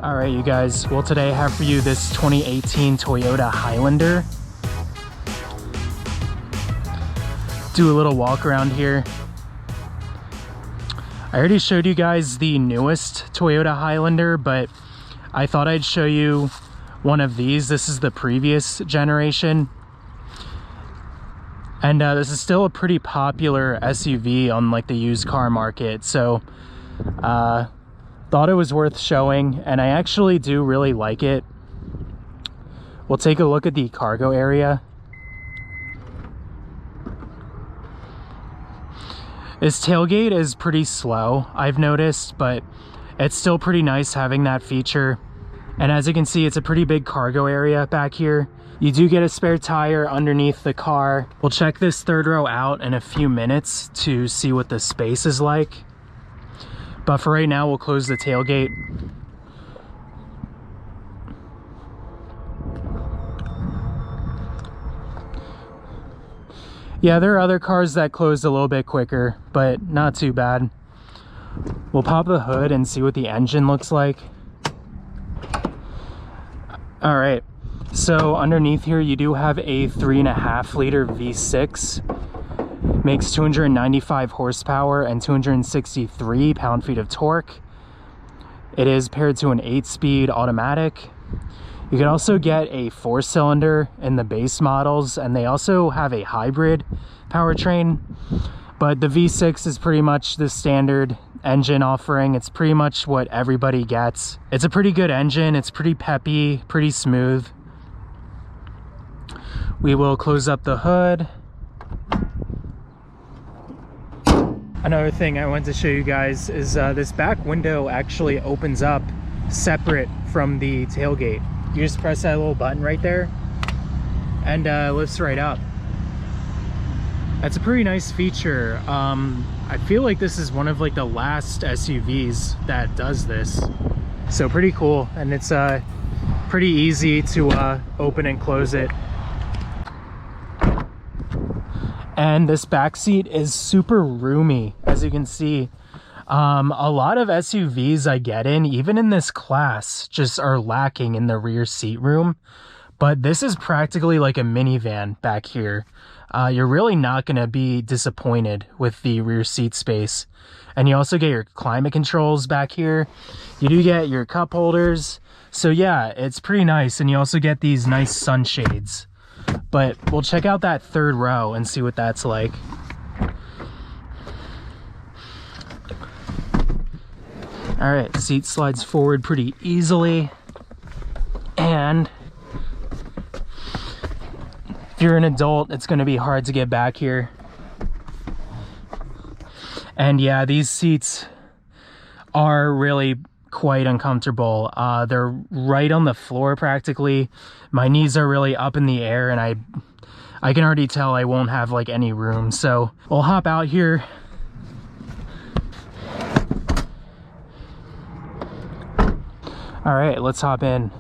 All right, you guys. Well, today I have for you this 2018 Toyota Highlander. Do a little walk around here. I already showed you guys the newest Toyota Highlander, but I thought I'd show you one of these. This is the previous generation. And this is still a pretty popular SUV on like the used car market. So thought it was worth showing, and I actually do really like it. We'll take a look at the cargo area. This tailgate is pretty slow, I've noticed, but it's still pretty nice having that feature. And as you can see, it's a pretty big cargo area back here. You do get a spare tire underneath the car. We'll check this third row out in a few minutes to see what the space is like. But for right now, we'll close the tailgate. Yeah, there are other cars that closed a little bit quicker, but not too bad. We'll pop the hood and see what the engine looks like. All right, so underneath here, you do have a 3.5 liter V6. Makes 295 horsepower and 263 pound-feet of torque. It is paired to an 8-speed automatic. You can also get a 4-cylinder in the base models, and they also have a hybrid powertrain. But the V6 is pretty much the standard engine offering. It's pretty much what everybody gets. It's a pretty good engine. It's pretty peppy, pretty smooth. We will close up the hood. Another thing I wanted to show you guys is this back window actually opens up separate from the tailgate. You just press that little button right there and lifts right up. That's a pretty nice feature. I feel like this is one of like the last SUVs that does this. So pretty cool, and it's pretty easy to open and close it. And this back seat is super roomy, as you can see. A lot of SUVs I get in, even in this class, just are lacking in the rear seat room. But this is practically like a minivan back here. You're really not going to be disappointed with the rear seat space. And you also get your climate controls back here. You do get your cup holders. So yeah, it's pretty nice. And you also get these nice sunshades. But we'll check out that third row and see what that's like. All right, seat slides forward pretty easily. And if you're an adult, it's going to be hard to get back here. And yeah, these seats are really quite uncomfortable. They're right on the floor practically. My knees are really up in the air, and I can already tell I won't have like any room. So we'll hop out here. All right, let's hop in.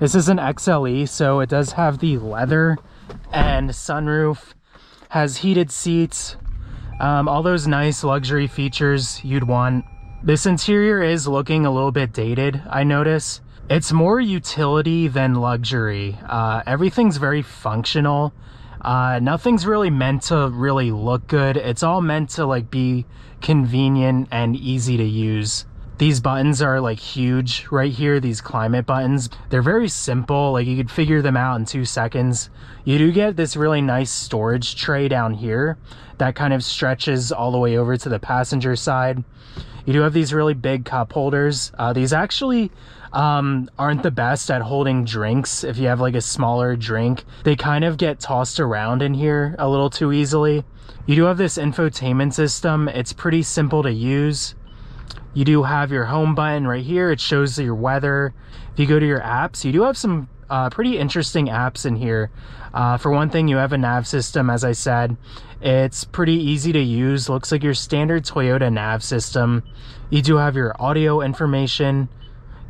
This is an XLE, so it does have the leather and sunroof, has heated seats, all those nice luxury features you'd want. This interior is looking a little bit dated, I notice. It's more utility than luxury. Everything's very functional. Nothing's really meant to really look good. It's all meant to like be convenient and easy to use. These buttons are like huge right here, these climate buttons. They're very simple, like you could figure them out in 2 seconds. You do get this really nice storage tray down here that kind of stretches all the way over to the passenger side. You do have these really big cup holders. These actually aren't the best at holding drinks. If you have like a smaller drink, they kind of get tossed around in here a little too easily. You do have this infotainment system. It's pretty simple to use. You do have your home button right here. It shows your weather. If you go to your apps, you do have some pretty interesting apps in here. For one thing, you have a nav system, as I said. It's pretty easy to use. Looks like your standard Toyota nav system. You do have your audio information.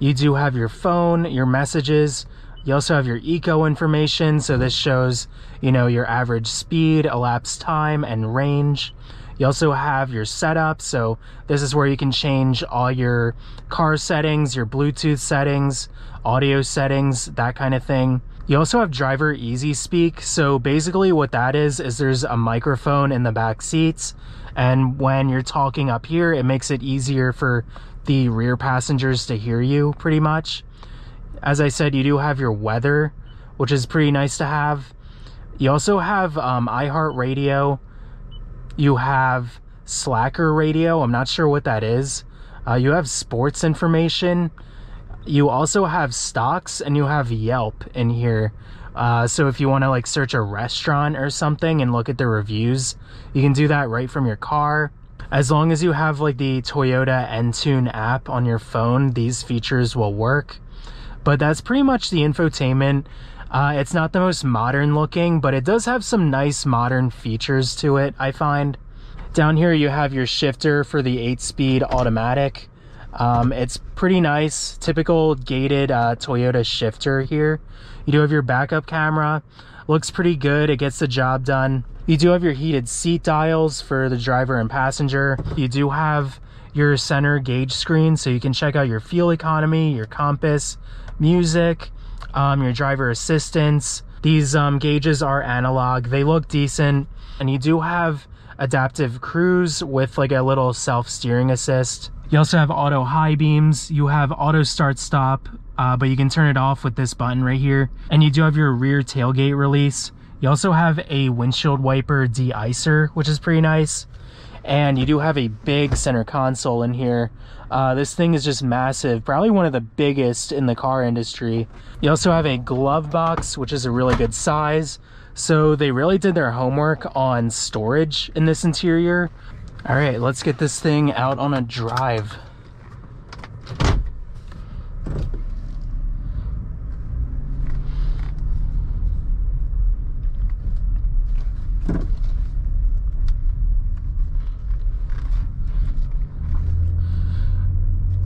You do have your phone, your messages. You also have your eco information. So this shows, you know, your average speed, elapsed time, and range. You also have your setup, so this is where you can change all your car settings, your Bluetooth settings, audio settings, that kind of thing. You also have driver easy speak, so basically what that is there's a microphone in the back seats, and when you're talking up here, it makes it easier for the rear passengers to hear you, pretty much. As I said, you do have your weather, which is pretty nice to have. You also have iHeartRadio. You have Slacker Radio. I'm not sure what that is. You have sports information. You also have stocks, and you have Yelp in here. So if you want to like search a restaurant or something and look at the reviews, you can do that right from your car. As long as you have like the Toyota Entune app on your phone, these features will work. But that's pretty much the infotainment. It's not the most modern looking, but it does have some nice modern features to it, I find. Down here you have your shifter for the 8-speed automatic. It's pretty nice, typical gated Toyota shifter here. You do have your backup camera, looks pretty good, it gets the job done. You do have your heated seat dials for the driver and passenger. You do have your center gauge screen, so you can check out your fuel economy, your compass, music, your driver assistance. These gauges are analog, they look decent, and you do have adaptive cruise with like a little self-steering assist. You also have auto high beams, you have auto start stop, but you can turn it off with this button right here. And you do have your rear tailgate release. You also have a windshield wiper de-icer, which is pretty nice. And you do have a big center console in here. This thing is just massive, probably one of the biggest in the car industry. You also have a glove box, which is a really good size. So they really did their homework on storage in this interior. All right, let's get this thing out on a drive.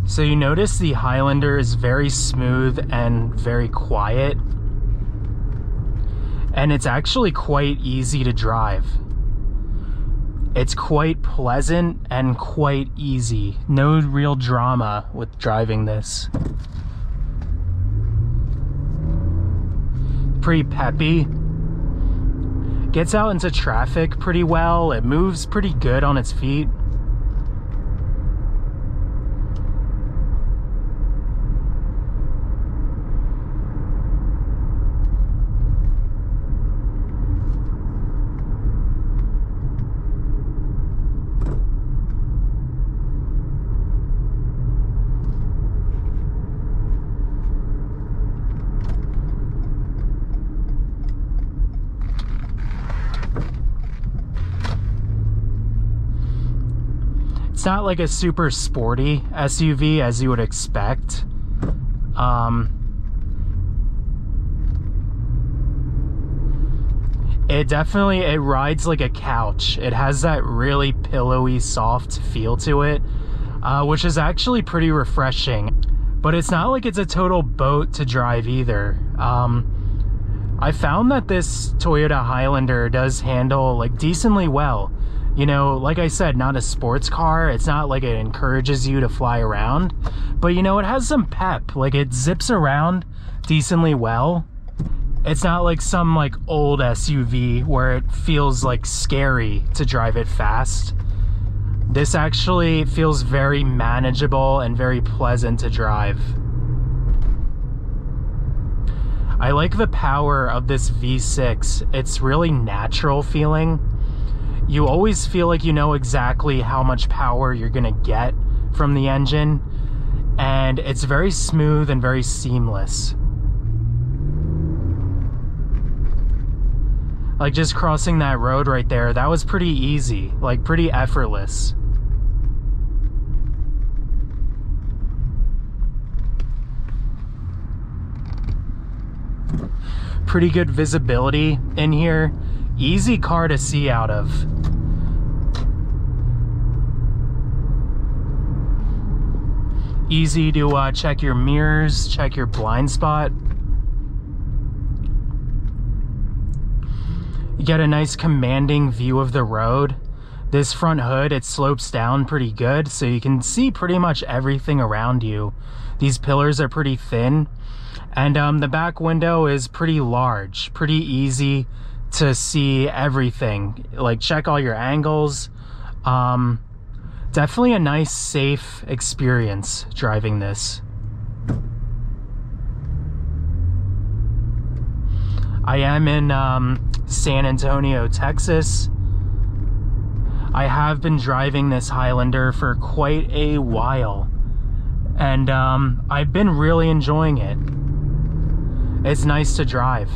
So you notice the Highlander is very smooth and very quiet. And it's actually quite easy to drive. It's quite pleasant and quite easy. No real drama with driving this. Pretty peppy. Gets out into traffic pretty well. It moves pretty good on its feet. It's not like a super sporty SUV as you would expect. It rides like a couch. It has that really pillowy, soft feel to it, which is actually pretty refreshing. But it's not like it's a total boat to drive either. I found that this Toyota Highlander does handle like decently well. You know, like I said, not a sports car. It's not like it encourages you to fly around, but you know, it has some pep. Like it zips around decently well. It's not like some like old SUV where it feels like scary to drive it fast. This actually feels very manageable and very pleasant to drive. I like the power of this V6. It's really natural feeling. You always feel like you know exactly how much power you're gonna get from the engine, and it's very smooth and very seamless. Like just crossing that road right there, that was pretty easy, like pretty effortless. Pretty good visibility in here. Easy car to see out of. Easy to check your mirrors, check your blind spot. You get a nice commanding view of the road. This front hood, it slopes down pretty good, so you can see pretty much everything around you. These pillars are pretty thin, and the back window is pretty large, pretty easy to see everything. Like, check all your angles. Definitely a nice, safe experience driving this. I am in San Antonio, Texas. I have been driving this Highlander for quite a while, and I've been really enjoying it. It's nice to drive.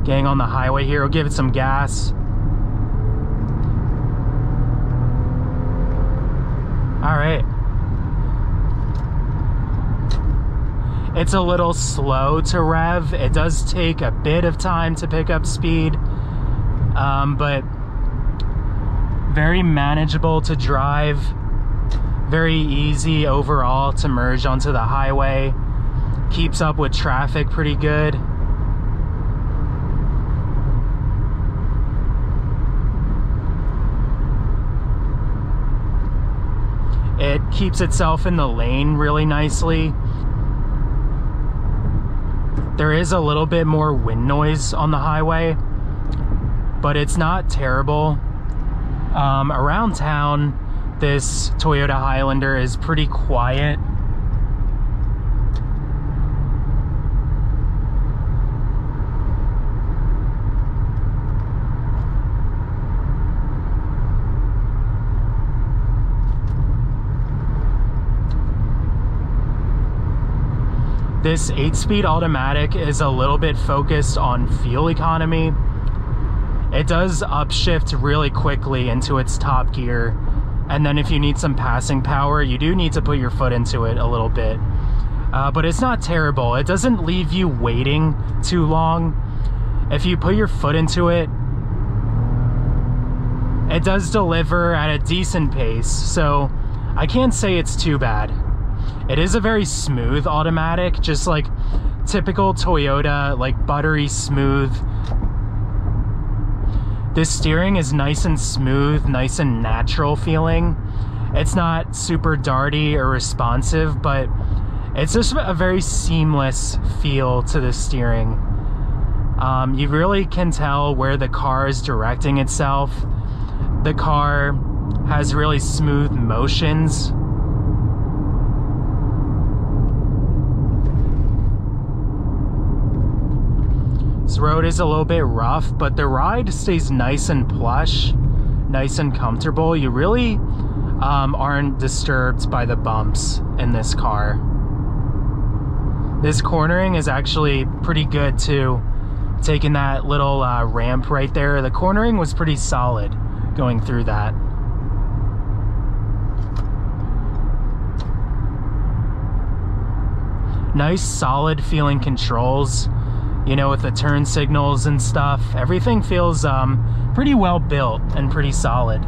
Getting on the highway here, we'll give it some gas. All right. It's a little slow to rev. It does take a bit of time to pick up speed, but very manageable to drive, very easy overall to merge onto the highway, keeps up with traffic pretty good. It keeps itself in the lane really nicely. There is a little bit more wind noise on the highway, but it's not terrible. Around town, this Toyota Highlander is pretty quiet. This 8-speed automatic is a little bit focused on fuel economy. It does upshift really quickly into its top gear, and then if you need some passing power, you do need to put your foot into it a little bit. But it's not terrible. It doesn't leave you waiting too long. If you put your foot into it, it does deliver at a decent pace, so I can't say it's too bad. It is a very smooth automatic, just like typical Toyota, like buttery smooth. This steering is nice and smooth, nice and natural feeling. It's not super darty or responsive, but it's just a very seamless feel to the steering. You really can tell where the car is directing itself. The car has really smooth motions. This road is a little bit rough, but the ride stays nice and plush, nice and comfortable. You really aren't disturbed by the bumps in this car. This cornering is actually pretty good too. Taking that little ramp right there, the cornering was pretty solid going through that. Nice solid feeling controls. You know, with the turn signals and stuff, everything feels pretty well built and pretty solid.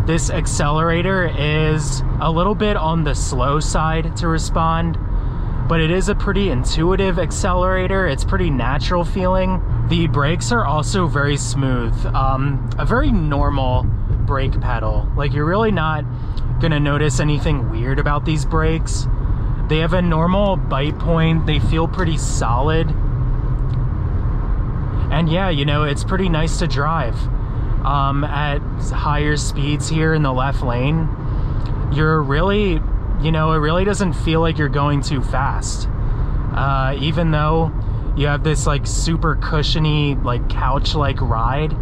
This accelerator is a little bit on the slow side to respond, but it is a pretty intuitive accelerator. It's pretty natural feeling. The brakes are also very smooth. A very normal brake pedal. Like, you're really not gonna notice anything weird about these brakes. They have a normal bite point. They feel pretty solid. And yeah, you know, it's pretty nice to drive. At higher speeds here in the left lane, you're really, you know, it really doesn't feel like you're going too fast. Even though you have this like super cushiony, like couch-like ride,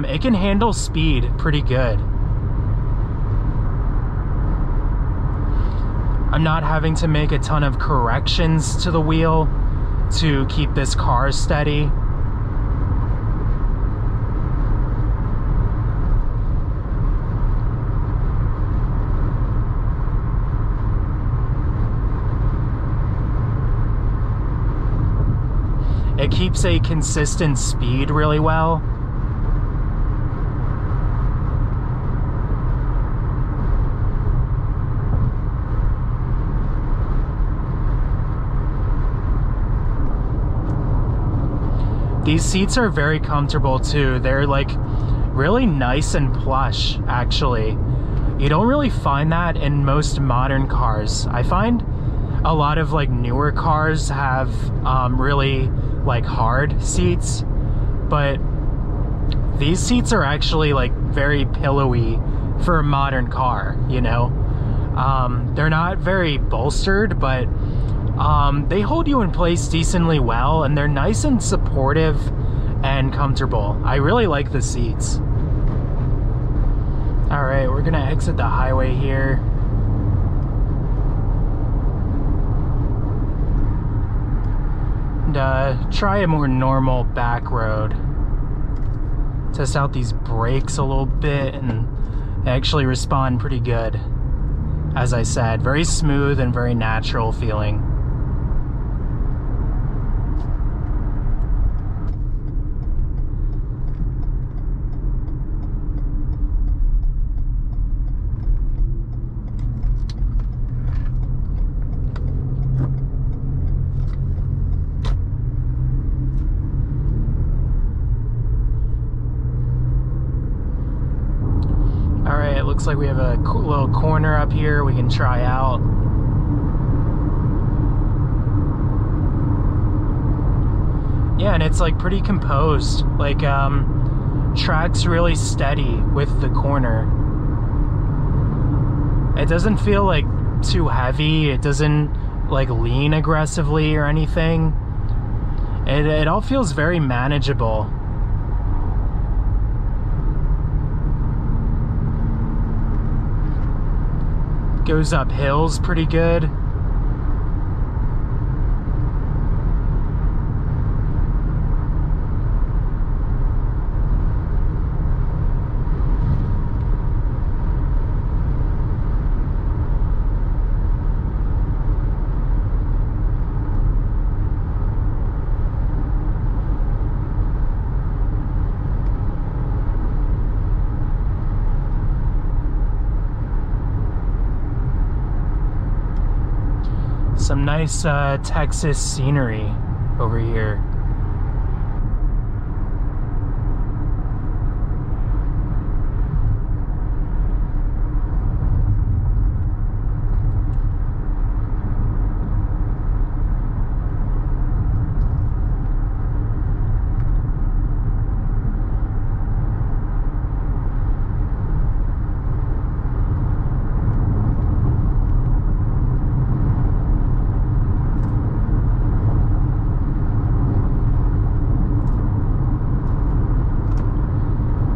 it can handle speed pretty good. I'm not having to make a ton of corrections to the wheel to keep this car steady. It keeps a consistent speed really well. These seats are very comfortable too. They're like really nice and plush, actually. You don't really find that in most modern cars. I find a lot of like newer cars have really like hard seats, but these seats are actually like very pillowy for a modern car, you know? They're not very bolstered, but they hold you in place decently well, and they're nice and supportive and comfortable. I really like the seats. All right, we're gonna exit the highway here. And try a more normal back road. Test out these brakes a little bit, and they actually respond pretty good. As I said, very smooth and very natural feeling. Looks like we have a cool little corner up here we can try out. Yeah, and it's like pretty composed. Like track's really steady with the corner. It doesn't feel like too heavy. It doesn't like lean aggressively or anything. It all feels very manageable. Goes up hills pretty good. Some nice Texas scenery over here.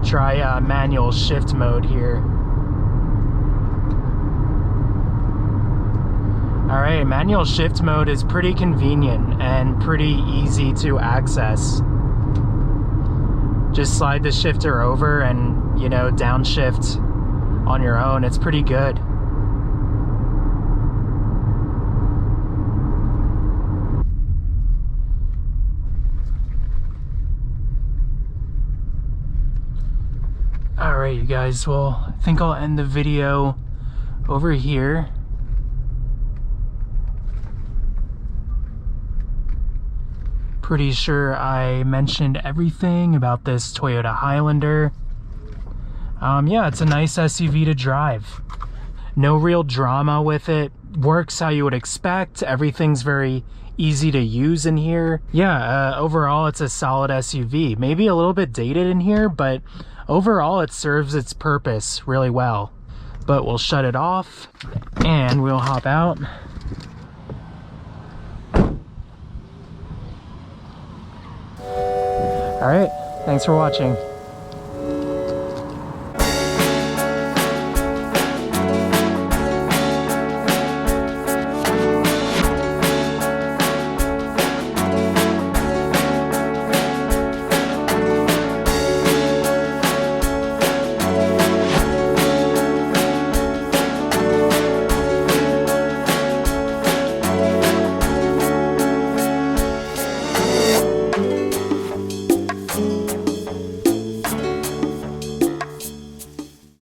Try manual shift mode here. Alright, manual shift mode is pretty convenient and pretty easy to access. Just slide the shifter over and, you know, downshift on your own. It's pretty good. Alright, you guys, well, I think I'll end the video over here. Pretty sure I mentioned everything about this Toyota Highlander. Yeah, it's a nice SUV to drive. No real drama with it. Works how you would expect. Everything's very easy to use in here. Yeah, overall it's a solid SUV. Maybe a little bit dated in here, but overall it serves its purpose really well. But we'll shut it off and we'll hop out. All right, thanks for watching.